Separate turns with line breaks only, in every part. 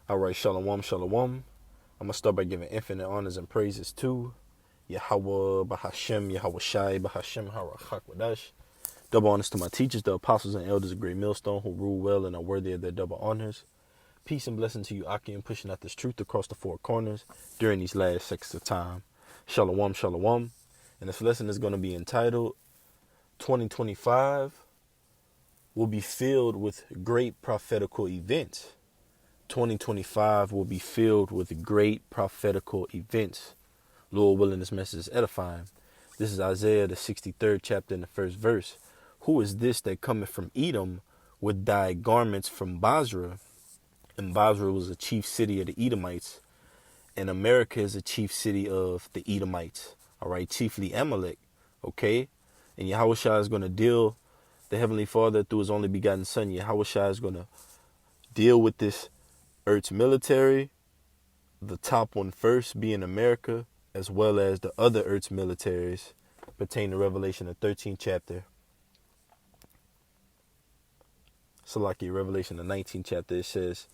All right, shalom, shalom. I'm going to start by giving infinite honors and praises to Yahweh, Bahashem, Yahweh Shai, Bahashem, Harachakwadash. Double honors to my teachers, the apostles and elders of Great Millstone, who rule well and are worthy of their double honors. Peace and blessing to you, Aki, and pushing out this truth across the four corners during these last seconds of time. Shalom, shalom. And this lesson is going to be entitled 2025 will be filled with great prophetical events. 2025 will be filled with great prophetical events. Lord willing, this message is edifying. This is Isaiah, the 63rd chapter, in the first verse. Who is this that cometh from Edom with dyed garments from Basra? And Basra was a chief city of the Edomites. And America is a chief city of the Edomites. All right, chiefly Amalek. Okay? And Yahushua is going to deal, the Heavenly Father, through his only begotten Son, Yahushua is going to deal with this Earth's military, the top one first being America, as well as the other Earth's militaries pertaining to Revelation, the 13th chapter. Salaki, Revelation, the 19th chapter, it says,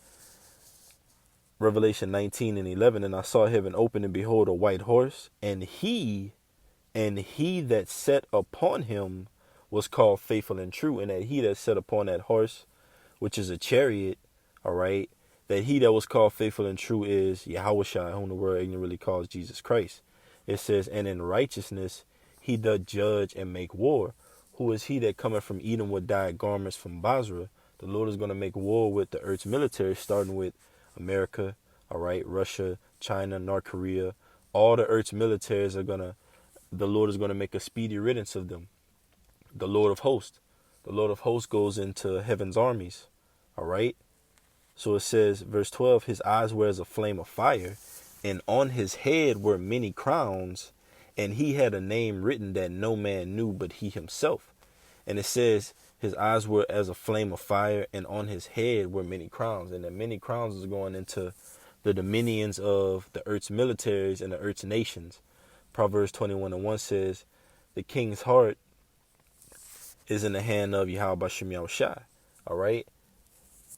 Revelation 19 and 11, and I saw heaven open, and behold, a white horse, and he that sat upon him was called Faithful and True, and that he that sat upon that horse, which is a chariot, all right, that he that was called Faithful and True is Yahushua, whom the world ignorantly calls Jesus Christ. It says, and in righteousness he doth judge and make war. Who is he that cometh from Edom with dyed garments from Basra? The Lord is going to make war with the Earth's military, starting with America, all right, Russia, China, North Korea. All the Earth's militaries the Lord is going to make a speedy riddance of them. The Lord of hosts. The Lord of hosts goes into heaven's armies, all right? So it says, verse 12, his eyes were as a flame of fire, and on his head were many crowns, and he had a name written that no man knew but he himself. And it says, his eyes were as a flame of fire, and on his head were many crowns. And the many crowns is going into the dominions of the earth's militaries and the earth's nations. Proverbs 21:1 says, the king's heart is in the hand of Yahweh Bashem Yahushai. All right.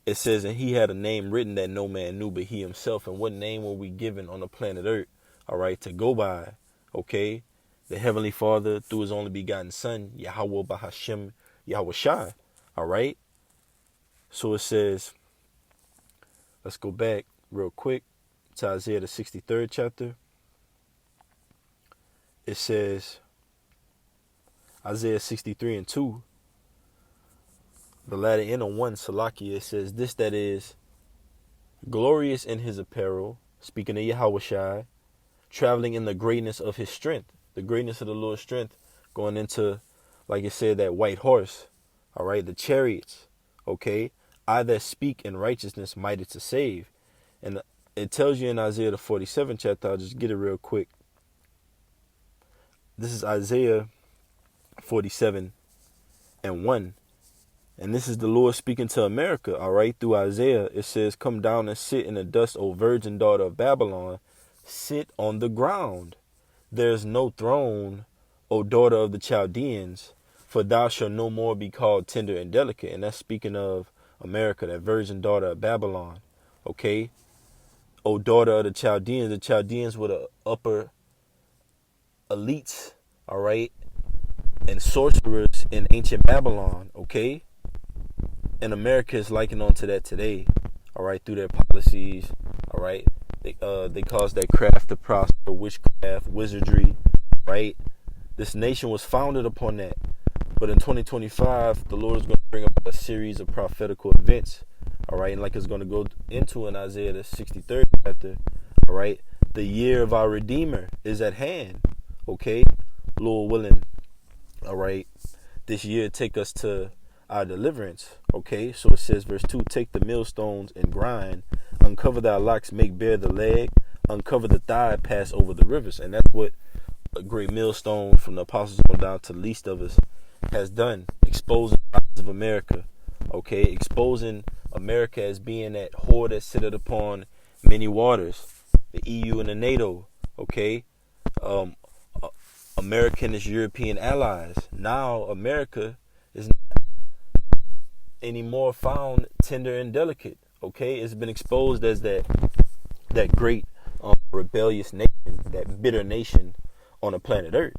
It says, and he had a name written that no man knew but he himself. And what name were we given on the planet Earth, all right, to go by? Okay, the Heavenly Father, through his only begotten Son, Yahweh Bahashem Yahweh Shai, all right? So it says, let's go back real quick to Isaiah, the 63rd chapter. It says, Isaiah 63:2. The latter end of 1, Salakia, it says, this that is glorious in his apparel, speaking of Yahushai, traveling in the greatness of his strength, the greatness of the Lord's strength, going into, like it said, that white horse, all right, the chariots, okay, I that speak in righteousness, mighty to save. And it tells you in Isaiah, the 47th chapter, I'll just get it real quick. This is Isaiah 47:1. And this is the Lord speaking to America, all right, through Isaiah. It says, come down and sit in the dust, O virgin daughter of Babylon. Sit on the ground. There is no throne, O daughter of the Chaldeans, for thou shalt no more be called tender and delicate. And that's speaking of America, that virgin daughter of Babylon, okay? O daughter of the Chaldeans were the upper elites, all right, and sorcerers in ancient Babylon, okay? And America is likened onto that today, all right, through their policies, all right? They cause that craft to prosper, witchcraft, wizardry, right? This nation was founded upon that. But in 2025, the Lord is going to bring about a series of prophetical events, all right? And like it's going to go into in Isaiah, the 63rd chapter, all right? The year of our Redeemer is at hand, okay? Lord willing, all right? This year take us to our deliverance, okay? So it says, verse 2, take the millstones and grind, uncover thy locks, make bare the leg, uncover the thigh, pass over the rivers. And that's what a great millstone from the apostles on down to the least of us has done, exposing the lies of America, okay? Exposing America as being that whore that sitteth upon many waters, the EU and the NATO, okay? American and European allies. Now America is not anymore found tender and delicate, Okay, it's been exposed as that great rebellious nation, that bitter nation on the planet Earth.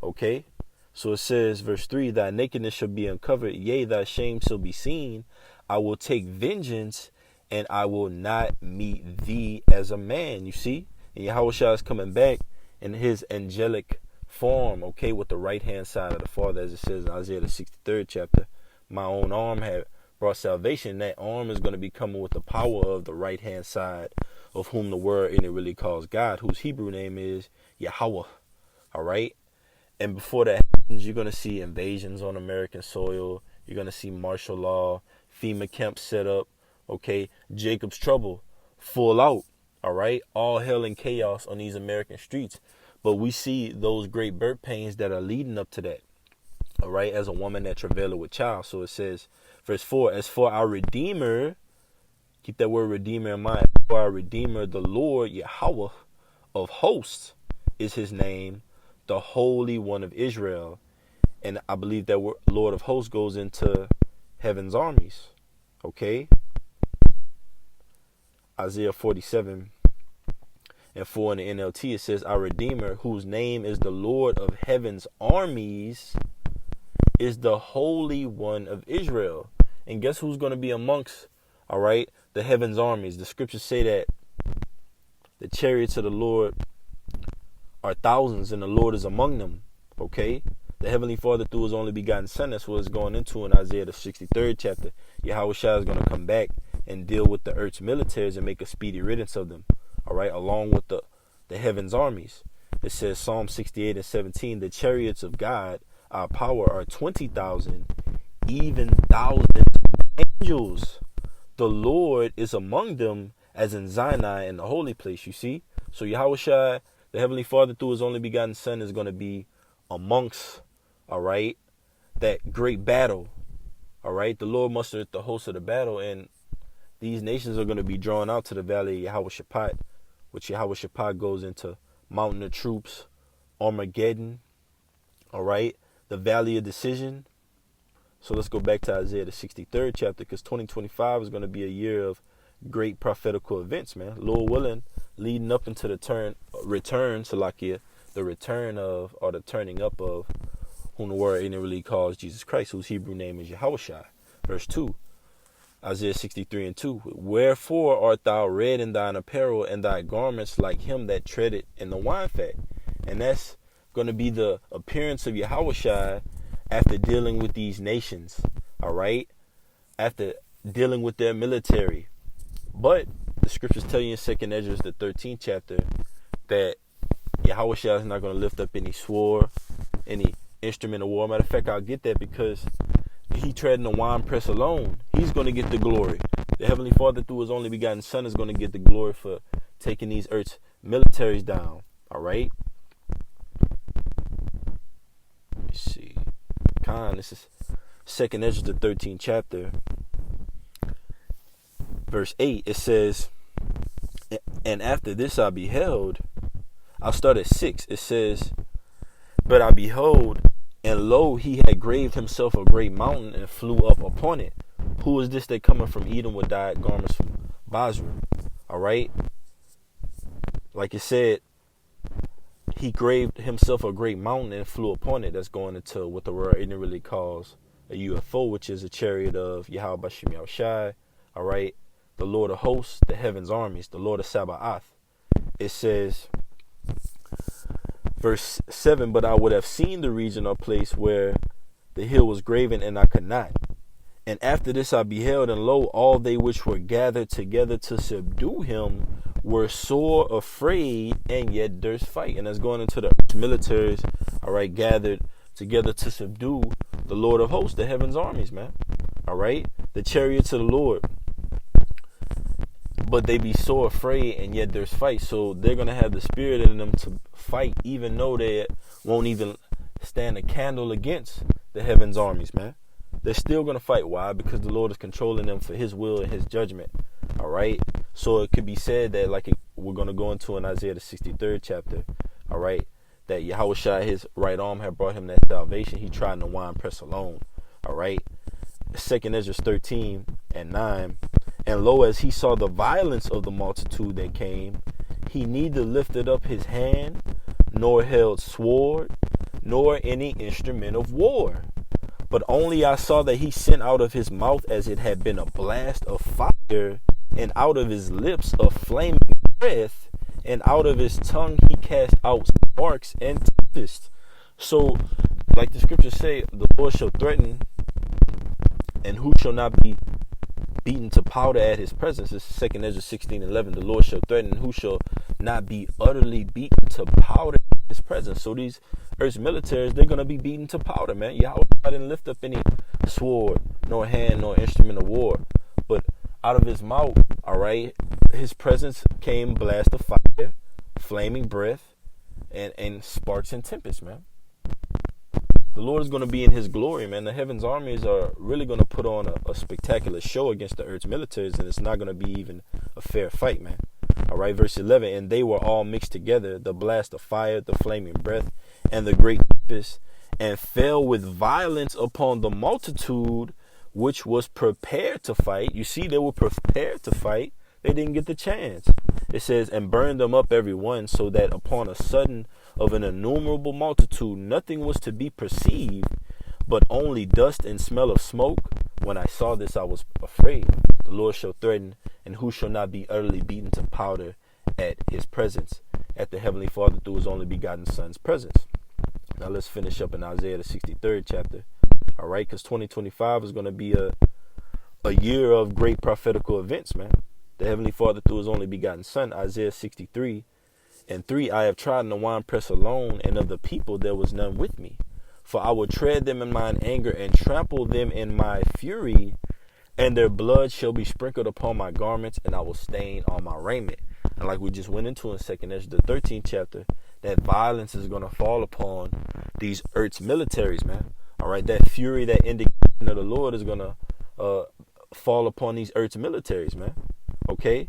Okay, so it says, verse 3, thy nakedness shall be uncovered, yea, thy shame shall be seen. I will take vengeance, and I will not meet thee as a man. You see, and Yahushua is coming back in his angelic form, okay, with the right hand side of the Father, as it says in Isaiah the 63rd chapter. My own arm had brought salvation. That arm is going to be coming with the power of the right hand side, of whom the word in it really calls God, whose Hebrew name is Yahweh. All right. And before that happens, you're going to see invasions on American soil. You're going to see martial law, FEMA camps set up. Okay. Jacob's trouble full out. All right. All hell and chaos on these American streets. But we see those great birth pains that are leading up to that. All right. As a woman that travaileth with child. So it says, verse 4, as for our Redeemer, keep that word Redeemer in mind. For our Redeemer, the Lord Yahweh of hosts is his name, the Holy One of Israel. And I believe that word Lord of hosts goes into heaven's armies. Okay. Isaiah 47 and 4 in the NLT, it says, our Redeemer, whose name is the Lord of heaven's armies, is the Holy One of Israel. And guess who's going to be amongst, all right, the heaven's armies? The scriptures say that the chariots of the Lord are thousands and the Lord is among them. Okay. The Heavenly Father, through his only begotten Son, that's what it's going into in Isaiah the 63rd chapter. Yahushua is going to come back and deal with the earth's militaries and make a speedy riddance of them. All right. Along with the heaven's armies. It says Psalm 68 and 17, the chariots of God, our power, are 20,000, even thousands of angels. The Lord is among them, as in Zion in the holy place. You see? So Yahushua, the Heavenly Father, through his only begotten Son, is going to be amongst, all right, that great battle. All right. The Lord mustered the host of the battle, and these nations are going to be drawn out to the valley of Yahushua, which Yahushua goes into Mountain of Troops, Armageddon, all right, the Valley of Decision. So let's go back to Isaiah the 63rd chapter, because 2025 is going to be a year of great prophetical events, man. Lord willing, leading up into the return, Salakia, the return of, or the turning up of, whom the word really calls Jesus Christ, whose Hebrew name is Yahushua. Verse 2, Isaiah 63 and 2. Wherefore art thou red in thine apparel, and thy garments like him that treadeth in the wine fat? And that's going to be the appearance of Yahushua after dealing with these nations, all right? After dealing with their military. But the scriptures tell you in 2nd Ezra, the 13th chapter, that Yahushua is not going to lift up any sword, any instrument of war. Matter of fact, I'll get that, because he treading the wine press alone. He's going to get the glory. The Heavenly Father, through his only begotten Son, is going to get the glory for taking these earth's militaries down. All right? Let me see. This is 2nd Ezra, the 13th chapter, verse 8. It says, and after this I beheld, I'll start at 6. It says, but I beheld, and lo, he had graved himself a great mountain and flew up upon it. Who is this that cometh from Edom with dyed garments from Basra? All right. Like it said, he graved himself a great mountain and flew upon it. That's going into what the word really calls a UFO, which is a chariot of Yahweh Bashem Yahushai. All right. The Lord of hosts, the heaven's armies, the Lord of Sabaoth. It says, verse 7, but I would have seen the region or place where the hill was graven, and I could not. And after this I beheld, and lo, all they which were gathered together to subdue him were sore afraid, and yet durst fight. And that's going into the militaries, all right, gathered together to subdue the Lord of hosts, the heaven's armies, man. All right, the chariots of the Lord. But they be so afraid, and yet there's fight. So they're going to have the spirit in them to fight, even though they won't even stand a candle against the heaven's armies, man. They're still going to fight. Why? Because the Lord is controlling them for his will and his judgment. All right. So it could be said that, like we're going to go into in Isaiah the 63rd chapter. All right. That Yahushua, his right arm, had brought him that salvation. He tried in the wine press alone. All right. 2nd Ezra 13 and 9. And lo, as he saw the violence of the multitude that came, he neither lifted up his hand, nor held sword, nor any instrument of war. But only I saw that he sent out of his mouth as it had been a blast of fire, and out of his lips a flaming breath, and out of his tongue he cast out sparks and tempests. So, like the scriptures say, the Lord shall threaten, and who shall not be beaten to powder at his presence? This is 2 Ezra 16:11. The Lord shall threaten, and who shall not be utterly beaten to powder at his presence? So these earth's militaries, they're going to be beaten to powder, man. Yahweh didn't lift up any sword, nor hand, nor instrument of war. But out of his mouth, all right, his presence came blast of fire, flaming breath, and sparks and tempests, man. The Lord is going to be in his glory, man. The heavens armies are really going to put on a spectacular show against the earth's militaries, and it's not going to be even a fair fight, man. All right, verse 11, and they were all mixed together, the blast of fire, the flaming breath, and the great tempest, and fell with violence upon the multitude, which was prepared to fight. You see, they were prepared to fight. They didn't get the chance. It says, and burned them up every one, so that upon a sudden of an innumerable multitude, nothing was to be perceived, but only dust and smell of smoke. When I saw this, I was afraid. The Lord shall threaten, and who shall not be utterly beaten to powder at his presence, at the Heavenly Father through his only begotten Son's presence. Now let's finish up in Isaiah the 63rd chapter. All right, because 2025 is going to be a year of great prophetical events, man. The Heavenly Father through his only begotten Son, Isaiah 63:3. I have trodden the winepress alone, and of the people there was none with me. For I will tread them in mine anger, and trample them in my fury, and their blood shall be sprinkled upon my garments, and I will stain on my raiment. And like we just went into in 2 Ezra, the 13th chapter, that violence is going to fall upon these earth's militaries, man. All right, that fury, that indignation of the Lord is going to fall upon these earth's militaries, man. Okay?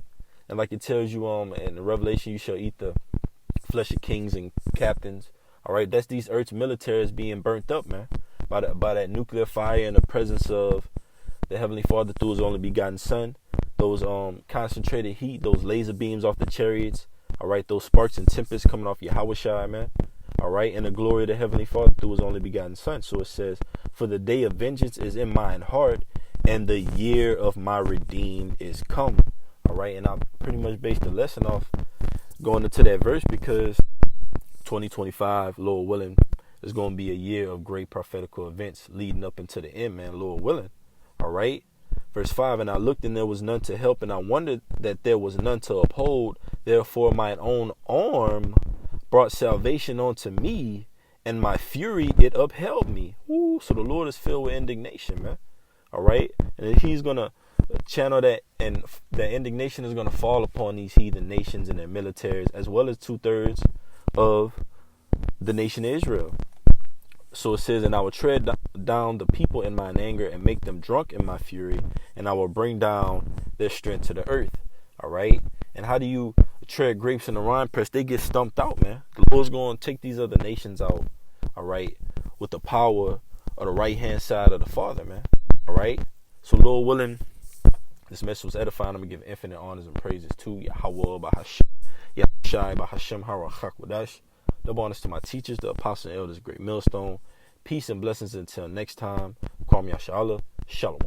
And like it tells you in Revelation, you shall eat the flesh of kings and captains. All right, that's these earth's militaries being burnt up, man, by that nuclear fire in the presence of the Heavenly Father through his only begotten Son. Those concentrated heat, those laser beams off the chariots. All right, those sparks and tempests coming off Yahweh, man. All right, and the glory of the Heavenly Father through his only begotten Son. So it says, for the day of vengeance is in mine heart, and the year of my redeemed is come. All right, and I pretty much based the lesson off going into that verse, because 2025, Lord willing, is going to be a year of great prophetical events leading up into the end, man, Lord willing. All right, verse 5, and I looked, and there was none to help, and I wondered that there was none to uphold. Therefore mine own arm brought salvation unto me, and my fury it upheld me. Ooh, so the Lord is filled with indignation, man. All right, and he's going to channel that, and that indignation is going to fall upon these heathen nations and their militaries, as well as 2/3 of the nation of Israel. So it says, and I will tread down the people in mine anger, and make them drunk in my fury, and I will bring down their strength to the earth. All right, and how do you tread grapes in the winepress? They get stumped out, man. The Lord's going to take these other nations out, all right, with the power of the right hand side of the Father, man. All right, so Lord willing, this message was edifying. I'm going to give infinite honors and praises to Yahweh, Bahasham, Yahshai, Bahasham, Harachak, Wadash. Double honors to my teachers, the apostles and elders, great millstone. Peace and blessings until next time. Kwam Yashala. Shalom.